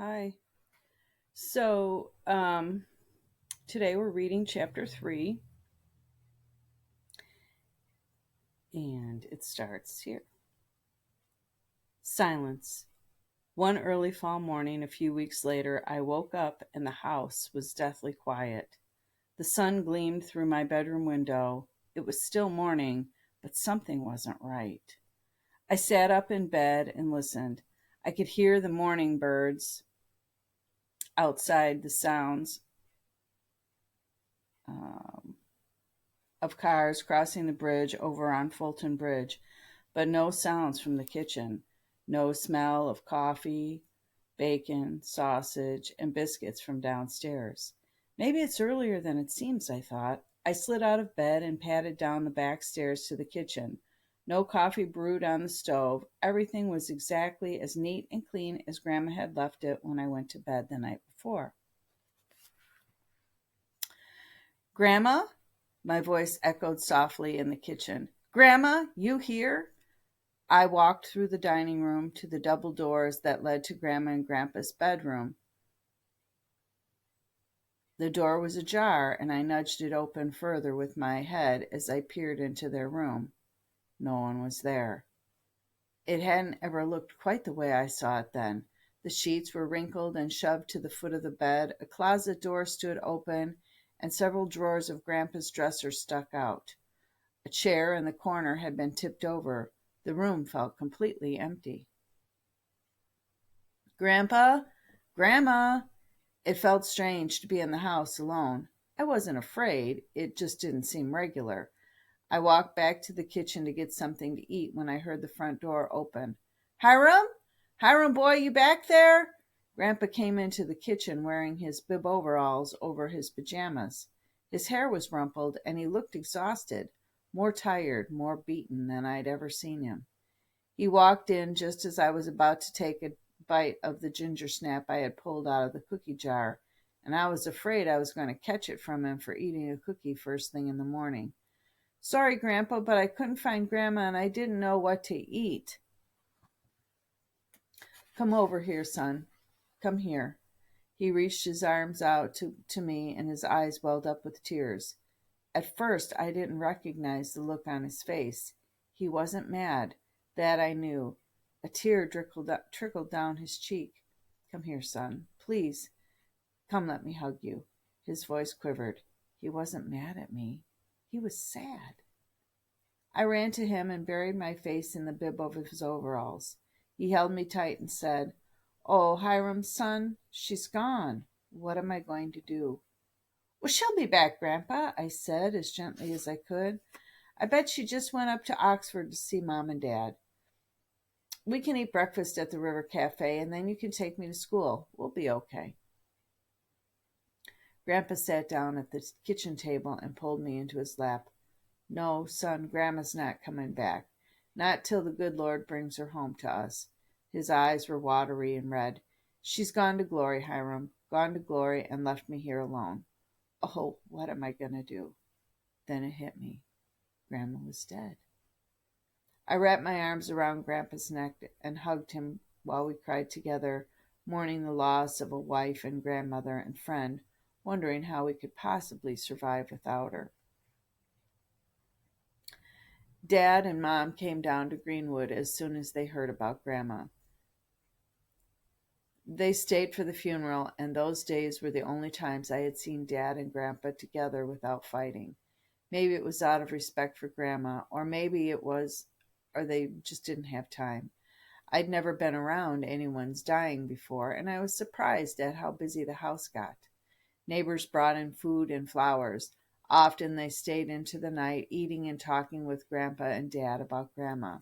Hi. So, today we're reading chapter 3, and it starts here. Silence. One early fall morning, a few weeks later, I woke up and the house was deathly quiet. The sun gleamed through my bedroom window. It was still morning, but something wasn't right. I sat up in bed and listened. I could hear the morning birds outside, the sounds um, of cars crossing the bridge over on Fulton Bridge, but no sounds from the kitchen, no smell of coffee, bacon, sausage, and biscuits from downstairs. Maybe it's earlier than it seems, I thought. I slid out of bed and padded down the back stairs to the kitchen. No coffee brewed on the stove. Everything was exactly as neat and clean as Grandma had left it when I went to bed the night before. Grandma? My voice echoed softly in the kitchen. Grandma, you here? I walked through the dining room to the double doors that led to Grandma and Grandpa's bedroom. The door was ajar, and I nudged it open further with my head as I peered into their room. No one was there. It hadn't ever looked quite the way I saw it then. The sheets were wrinkled and shoved to the foot of the bed, a closet door stood open, and several drawers of Grandpa's dresser stuck out. A chair in the corner had been tipped over. The room felt completely empty. Grandpa? Grandma? It felt strange to be in the house alone. I wasn't afraid, it just didn't seem regular. I walked back to the kitchen to get something to eat when I heard the front door open. Hiram? Hiram boy, you back there? Grandpa came into the kitchen wearing his bib overalls over his pajamas. His hair was rumpled and he looked exhausted, more tired, more beaten than I'd ever seen him. He walked in just as I was about to take a bite of the ginger snap I had pulled out of the cookie jar, and I was afraid I was going to catch it from him for eating a cookie first thing in the morning. Sorry, Grandpa, but I couldn't find Grandma and I didn't know what to eat. Come over here, son. Come here. He reached his arms out to me and his eyes welled up with tears. At first, I didn't recognize the look on his face. He wasn't mad. That I knew. A tear trickled down his cheek. Come here, son. Please. Come, let me hug you. His voice quivered. He wasn't mad at me. He was sad. I ran to him and buried my face in the bib of his overalls. He held me tight and said, Oh, Hiram, son, she's gone. What am I going to do? Well, she'll be back, Grandpa, I said as gently as I could. I bet she just went up to Oxford to see Mom and Dad. We can eat breakfast at the River Cafe, and then you can take me to school. We'll be okay. Grandpa sat down at the kitchen table and pulled me into his lap. No, son, Grandma's not coming back. Not till the good Lord brings her home to us. His eyes were watery and red. She's gone to glory, Hiram, gone to glory and left me here alone. Oh, what am I going to do? Then it hit me. Grandma was dead. I wrapped my arms around Grandpa's neck and hugged him while we cried together, mourning the loss of a wife and grandmother and friend, wondering how we could possibly survive without her. Dad and Mom came down to Greenwood as soon as they heard about Grandma. They stayed for the funeral, and those days were the only times I had seen Dad and Grandpa together without fighting. Maybe it was out of respect for Grandma, or they just didn't have time. I'd never been around anyone's dying before, and I was surprised at how busy the house got. Neighbors brought in food and flowers. Often they stayed into the night, eating and talking with Grandpa and Dad about Grandma.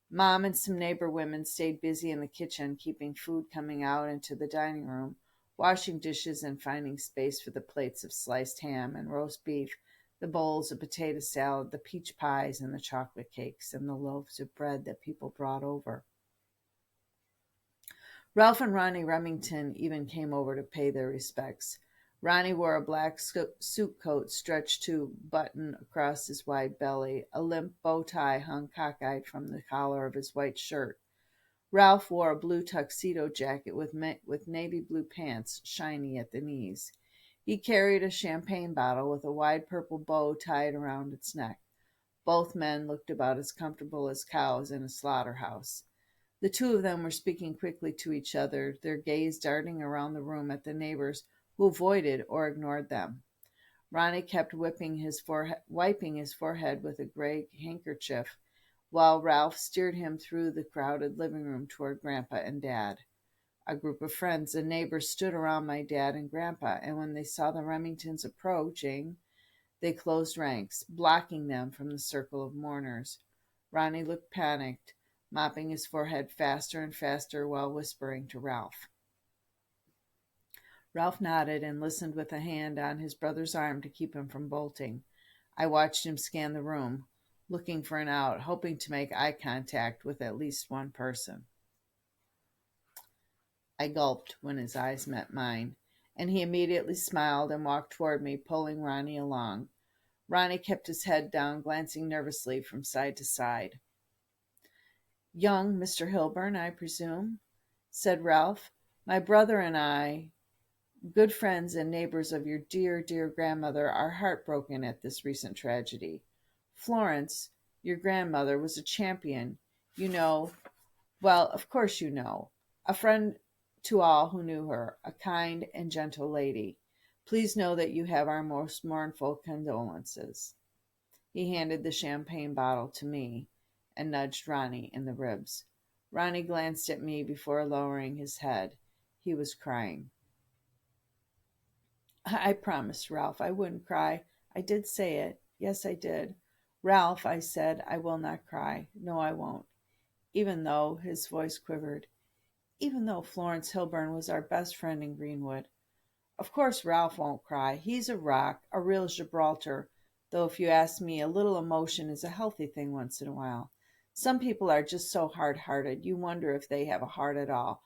Mom and some neighbor women stayed busy in the kitchen, keeping food coming out into the dining room, washing dishes and finding space for the plates of sliced ham and roast beef, the bowls of potato salad, the peach pies and the chocolate cakes, and the loaves of bread that people brought over. Ralph and Ronnie Remington even came over to pay their respects. Ronnie wore a black suit coat stretched to button across his wide belly. A limp bow tie hung cockeyed from the collar of his white shirt. Ralph wore a blue tuxedo jacket with navy blue pants shiny at the knees. He carried a champagne bottle with a wide purple bow tied around its neck. Both men looked about as comfortable as cows in a slaughterhouse. The two of them were speaking quickly to each other, their gaze darting around the room at the neighbors who avoided or ignored them. Ronnie kept wiping his forehead with a gray handkerchief, while Ralph steered him through the crowded living room toward Grandpa and Dad. A group of friends and neighbors stood around my dad and Grandpa, and when they saw the Remingtons approaching, they closed ranks, blocking them from the circle of mourners. Ronnie looked panicked, mopping his forehead faster and faster while whispering to Ralph. Ralph nodded and listened with a hand on his brother's arm to keep him from bolting. I watched him scan the room, looking for an out, hoping to make eye contact with at least one person. I gulped when his eyes met mine, and he immediately smiled and walked toward me, pulling Ronnie along. Ronnie kept his head down, glancing nervously from side to side. "Young Mr. Hilburn, I presume?" said Ralph. "My brother and I, good friends and neighbors of your dear, dear grandmother, are heartbroken at this recent tragedy. Florence, your grandmother, was a champion. You know, well, of course you know. A friend to all who knew her, a kind and gentle lady. Please know that you have our most mournful condolences." He handed the champagne bottle to me and nudged Ronnie in the ribs. Ronnie glanced at me before lowering his head. He was crying. "I promised Ralph I wouldn't cry. I did say it. Yes, I did. Ralph, I said, I will not cry. No, I won't. Even though," his voice quivered, "even though Florence Hilburn was our best friend in Greenwood. Of course Ralph won't cry. He's a rock, a real Gibraltar, though if you ask me, a little emotion is a healthy thing once in a while. Some people are just so hard-hearted, you wonder if they have a heart at all.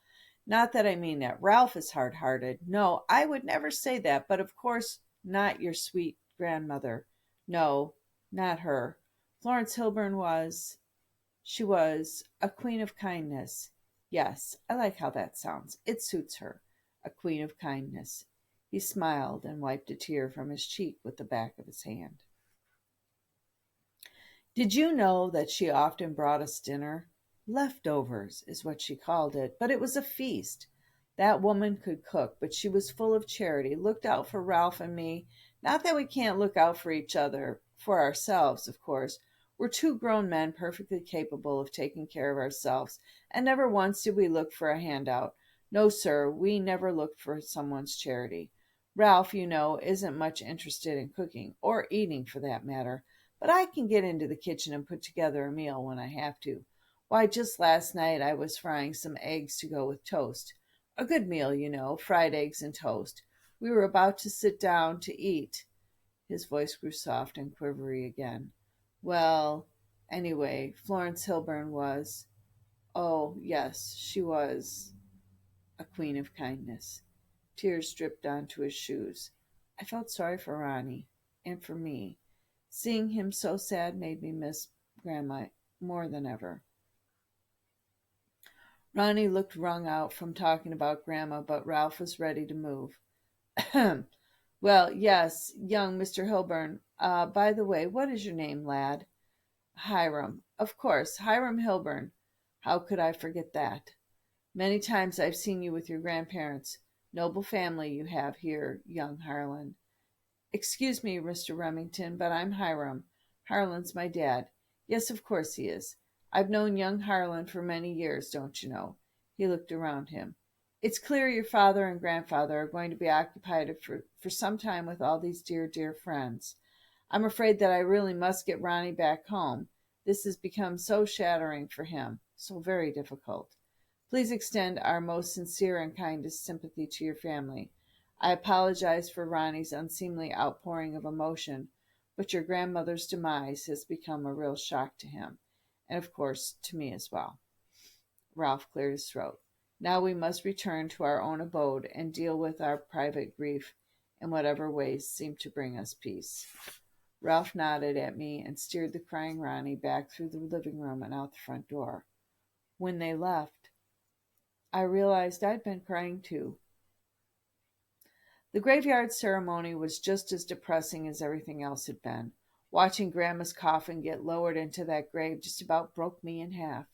Not that I mean that Ralph is hard-hearted. No, I would never say that, but of course not your sweet grandmother. No, not her. Florence Hilburn she was a queen of kindness. Yes, I like how that sounds. It suits her. A queen of kindness." He smiled and wiped a tear from his cheek with the back of his hand. "Did you know that she often brought us dinner? Leftovers is what she called it, but it was a feast. That woman could cook, but she was full of charity, looked out for Ralph and me. Not that we can't look out for each other, for ourselves, of course. We're two grown men perfectly capable of taking care of ourselves, and never once did we look for a handout. No, sir, we never looked for someone's charity. Ralph, you know, isn't much interested in cooking, or eating for that matter, but I can get into the kitchen and put together a meal when I have to. Why, just last night I was frying some eggs to go with toast. A good meal, you know, fried eggs and toast. We were about to sit down to eat." His voice grew soft and quivery again. "Well, anyway, Florence Hilburn was, oh, yes, she was a queen of kindness." Tears dripped onto his shoes. I felt sorry for Ronnie and for me. Seeing him so sad made me miss Grandma more than ever. Ronnie looked wrung out from talking about Grandma, but Ralph was ready to move. "Well, yes, young Mr. Hilburn. By the way, what is your name, lad?" "Hiram. Of course, Hiram Hilburn. How could I forget that? Many times I've seen you with your grandparents. Noble family you have here, young Harlan." "Excuse me, Mr. Remington, but I'm Hiram. Harlan's my dad. Yes, of course he is. I've known young Harlan for many years, don't you know?" He looked around him. "It's clear your father and grandfather are going to be occupied for some time with all these dear, dear friends. I'm afraid that I really must get Ronnie back home. This has become so shattering for him, so very difficult. Please extend our most sincere and kindest sympathy to your family. I apologize for Ronnie's unseemly outpouring of emotion, but your grandmother's demise has become a real shock to him, and of course to me as well." Ralph cleared his throat. "Now we must return to our own abode and deal with our private grief in whatever ways seem to bring us peace." Ralph nodded at me and steered the crying Ronnie back through the living room and out the front door. When they left, I realized I'd been crying too. The graveyard ceremony was just as depressing as everything else had been. Watching Grandma's coffin get lowered into that grave just about broke me in half.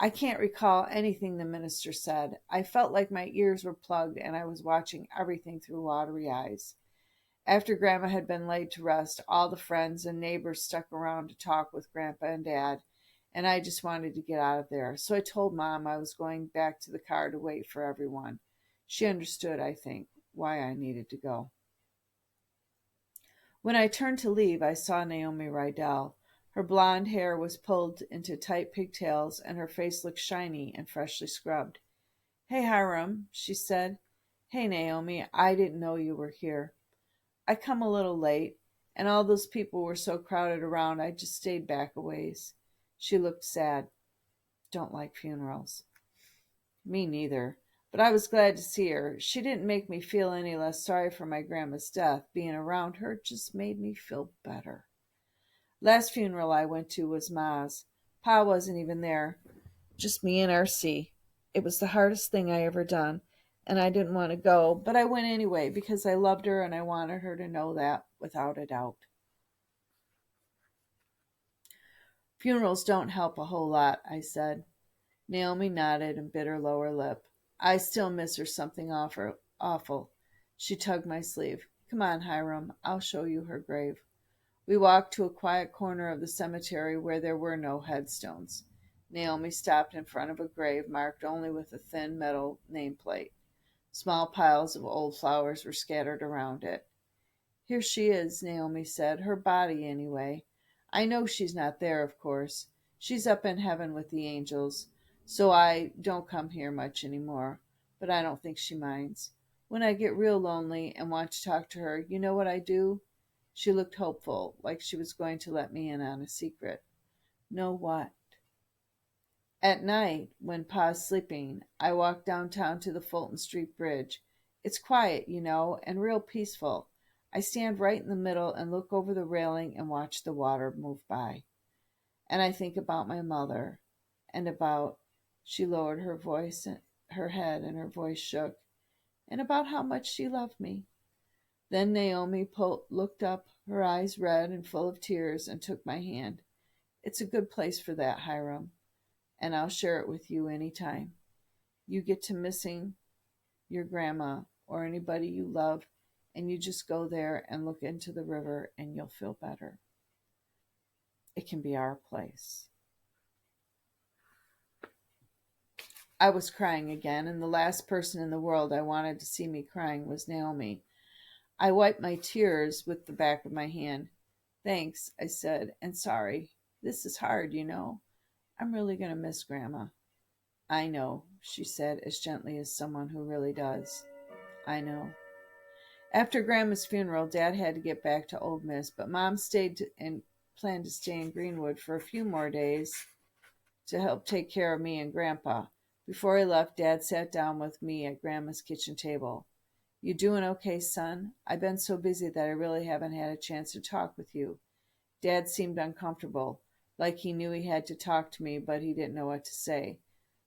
I can't recall anything the minister said. I felt like my ears were plugged and I was watching everything through watery eyes. After Grandma had been laid to rest, all the friends and neighbors stuck around to talk with Grandpa and Dad, and I just wanted to get out of there. So I told Mom I was going back to the car to wait for everyone. She understood, I think, why I needed to go. When I turned to leave, I saw Naomi Rydell. Her blonde hair was pulled into tight pigtails, and her face looked shiny and freshly scrubbed. "Hey, Hiram," she said. "Hey, Naomi, I didn't know you were here. I come a little late, and all those people were so crowded around I just stayed back a ways." She looked sad. Don't like funerals. Me neither. But I was glad to see her. She didn't make me feel any less sorry for my grandma's death. Being around her just made me feel better. Last funeral I went to was Ma's. Pa wasn't even there. Just me and R.C. It was the hardest thing I ever done, and I didn't want to go, but I went anyway because I loved her and I wanted her to know that without a doubt. "Funerals don't help a whole lot," I said. Naomi nodded and bit her lower lip. "I still miss her something awful." She tugged my sleeve. "Come on, Hiram. I'll show you her grave." We walked to a quiet corner of the cemetery where there were no headstones. Naomi stopped in front of a grave marked only with a thin metal nameplate. Small piles of old flowers were scattered around it. "Here she is," Naomi said. "Her body, anyway. I know she's not there, of course. She's up in heaven with the angels, so I don't come here much any more. But I don't think she minds. When I get real lonely and want to talk to her, you know what I do?" She looked hopeful, like she was going to let me in on a secret. "Know what?" "At night, when Pa's sleeping, I walk downtown to the Fulton Street Bridge. It's quiet, you know, and real peaceful. I stand right in the middle and look over the railing and watch the water move by. And I think about my mother, and about," she lowered her head, and her voice shook, "and about how much she loved me." Then Naomi looked up, her eyes red and full of tears, and took my hand. "It's a good place for that, Hiram, and I'll share it with you any time. You get to missing your grandma or anybody you love, and you just go there and look into the river, and you'll feel better. It can be our place." I was crying again, and the last person in the world I wanted to see me crying was Naomi. I wiped my tears with the back of my hand. "Thanks," I said, "and sorry. This is hard, you know. I'm really going to miss Grandma." "I know," she said as gently as someone who really does. "I know." After Grandma's funeral, Dad had to get back to Old Miss, but Mom stayed and planned to stay in Greenwood for a few more days to help take care of me and Grandpa. Before he left, Dad sat down with me at Grandma's kitchen table. "You doing okay, son? I've been so busy that I really haven't had a chance to talk with you." Dad seemed uncomfortable, like he knew he had to talk to me, but he didn't know what to say.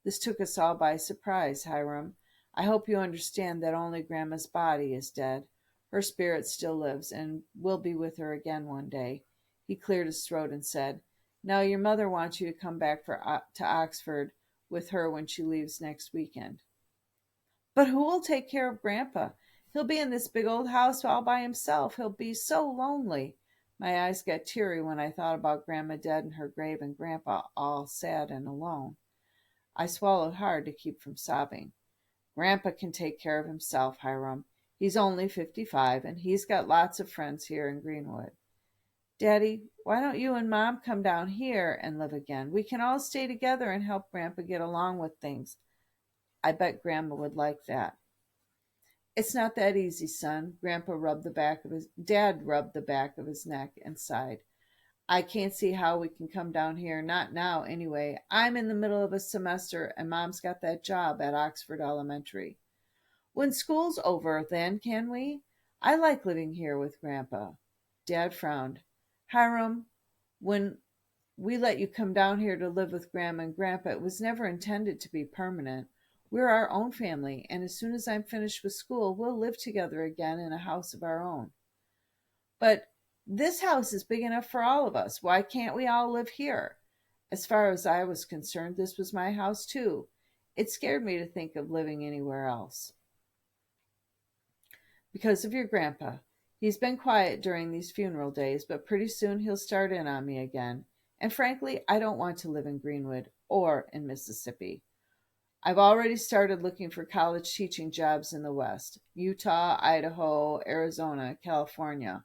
"This took us all by surprise, Hiram. I hope you understand that only Grandma's body is dead. Her spirit still lives, and we'll be with her again one day." He cleared his throat and said, "Now your mother wants you to come back to Oxford with her when she leaves next weekend." "But who will take care of Grandpa? He'll be in this big old house all by himself. He'll be so lonely." My eyes got teary when I thought about Grandma dead in her grave and Grandpa all sad and alone. I swallowed hard to keep from sobbing. "Grandpa can take care of himself, Hiram. He's only 55, and he's got lots of friends here in Greenwood." "Daddy, why don't you and Mom come down here and live again? We can all stay together and help Grandpa get along with things." "I bet Grandma would like that." "It's not that easy, son." Dad rubbed the back of his neck and sighed. "I can't see how we can come down here, not now anyway. I'm in the middle of a semester, and Mom's got that job at Oxford Elementary." "When school's over, then, can we? I like living here with Grandpa." Dad frowned. "Hiram, when we let you come down here to live with Grandma and Grandpa, it was never intended to be permanent. We're our own family, and as soon as I'm finished with school, we'll live together again in a house of our own. But this house is big enough for all of us. Why can't we all live here? As far as I was concerned, this was my house too. It scared me to think of living anywhere else. Because of your grandpa. He's been quiet during these funeral days, but pretty soon he'll start in on me again. And frankly, I don't want to live in Greenwood or in Mississippi. I've already started looking for college teaching jobs in the West: Utah, Idaho, Arizona, California.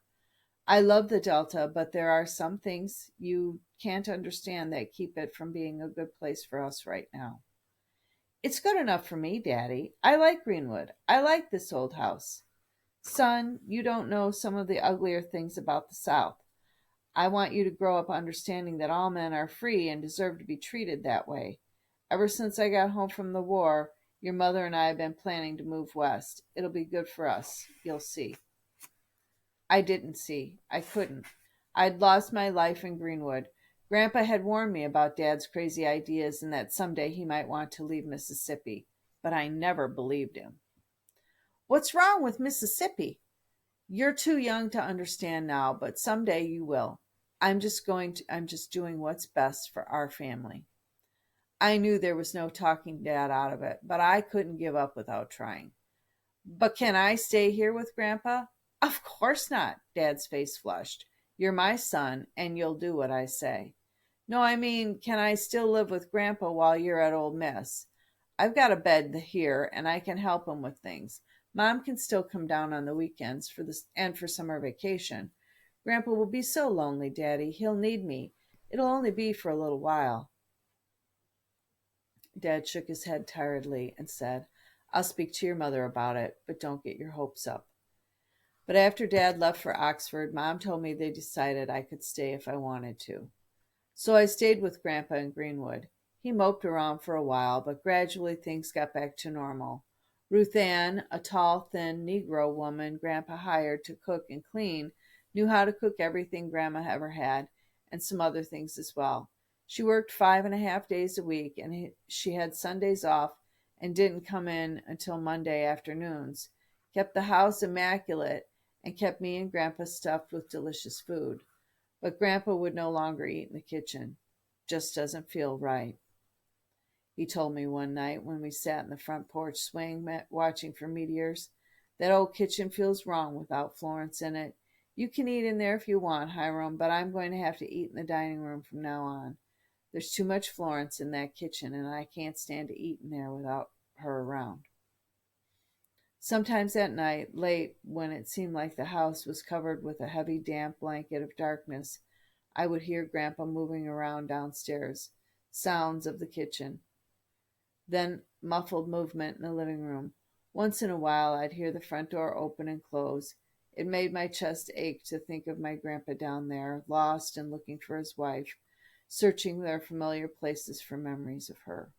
I love the Delta, but there are some things you can't understand that keep it from being a good place for us right now. It's good enough for me, Daddy. I like Greenwood. I like this old house. Son, you don't know some of the uglier things about the South. I want you to grow up understanding that all men are free and deserve to be treated that way. Ever since I got home from the war, your mother and I have been planning to move west. It'll be good for us. You'll see. I didn't see. I couldn't. I'd lost my life in Greenwood. Grandpa had warned me about Dad's crazy ideas and that someday he might want to leave Mississippi, but I never believed him. What's wrong with Mississippi? You're too young to understand now, but someday you will. I'm just doing what's best for our family. I knew there was no talking Dad out of it, but I couldn't give up without trying. But can I stay here with Grandpa? Of course not. Dad's face flushed. You're my son, and you'll do what I say. No, I mean, can I still live with Grandpa while you're at Old Miss? I've got a bed here, and I can help him with things. Mom can still come down on the weekends for summer vacation. Grandpa will be so lonely, Daddy. He'll need me. It'll only be for a little while. Dad shook his head tiredly and said, I'll speak to your mother about it, but don't get your hopes up. But after Dad left for Oxford, Mom told me they decided I could stay if I wanted to. So I stayed with Grandpa in Greenwood. He moped around for a while, but gradually things got back to normal. Ruth Ann, a tall, thin Negro woman Grandpa hired to cook and clean, knew how to cook everything Grandma ever had, and some other things as well. She worked 5.5 days a week, and she had Sundays off and didn't come in until Monday afternoons, kept the house immaculate, and kept me and Grandpa stuffed with delicious food. But Grandpa would no longer eat in the kitchen. Just doesn't feel right. He told me one night when we sat in the front porch swing watching for meteors, that old kitchen feels wrong without Florence in it. You can eat in there if you want, Hiram, but I'm going to have to eat in the dining room from now on. There's too much Florence in that kitchen, and I can't stand to eat in there without her around. Sometimes at night, late, when it seemed like the house was covered with a heavy, damp blanket of darkness, I would hear Grandpa moving around downstairs, sounds of the kitchen, then muffled movement in the living room. Once in a while, I'd hear the front door open and close. It made my chest ache to think of my grandpa down there, lost and looking for his wife, searching their familiar places for memories of her.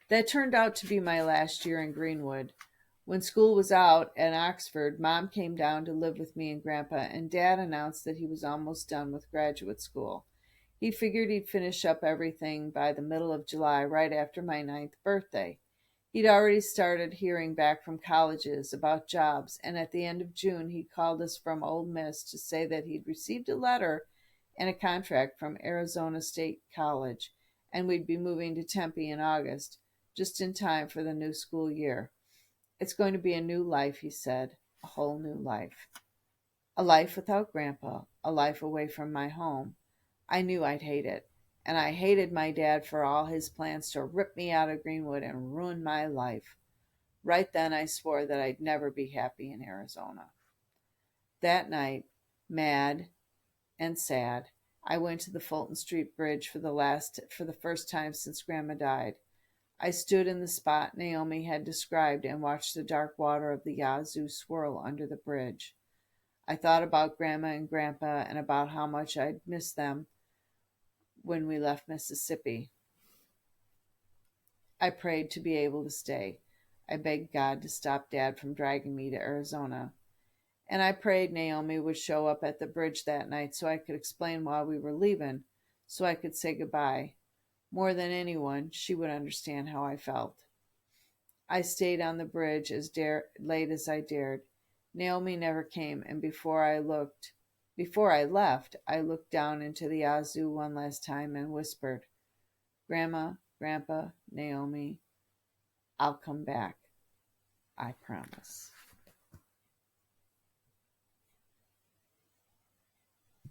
That turned out to be my last year in Greenwood. When school was out at Oxford, Mom came down to live with me and Grandpa, and Dad announced that he was almost done with graduate school. He figured he'd finish up everything by the middle of July, right after my 9th birthday. He'd already started hearing back from colleges about jobs, and at the end of June he called us from Ole Miss to say that he'd received a letter and a contract from Arizona State College, and we'd be moving to Tempe in August, just in time for the new school year. It's going to be a new life, he said, a whole new life. A life without Grandpa, a life away from my home. I knew I'd hate it, and I hated my dad for all his plans to rip me out of Greenwood and ruin my life. Right then I swore that I'd never be happy in Arizona. That night, mad and sad, I went to the Fulton Street Bridge for the first time since Grandma died. I stood in the spot Naomi had described and watched the dark water of the Yazoo swirl under the bridge. I thought about Grandma and Grandpa and about how much I'd miss them when we left Mississippi. I prayed to be able to stay. I begged God to stop Dad from dragging me to Arizona. And I prayed Naomi would show up at the bridge that night so I could explain why we were leaving, so I could say goodbye. More than anyone, she would understand how I felt. I stayed on the bridge as late as I dared. Naomi never came, and before I left, I looked down into the Yazoo one last time and whispered, "Grandma, Grandpa, Naomi, I'll come back. I promise."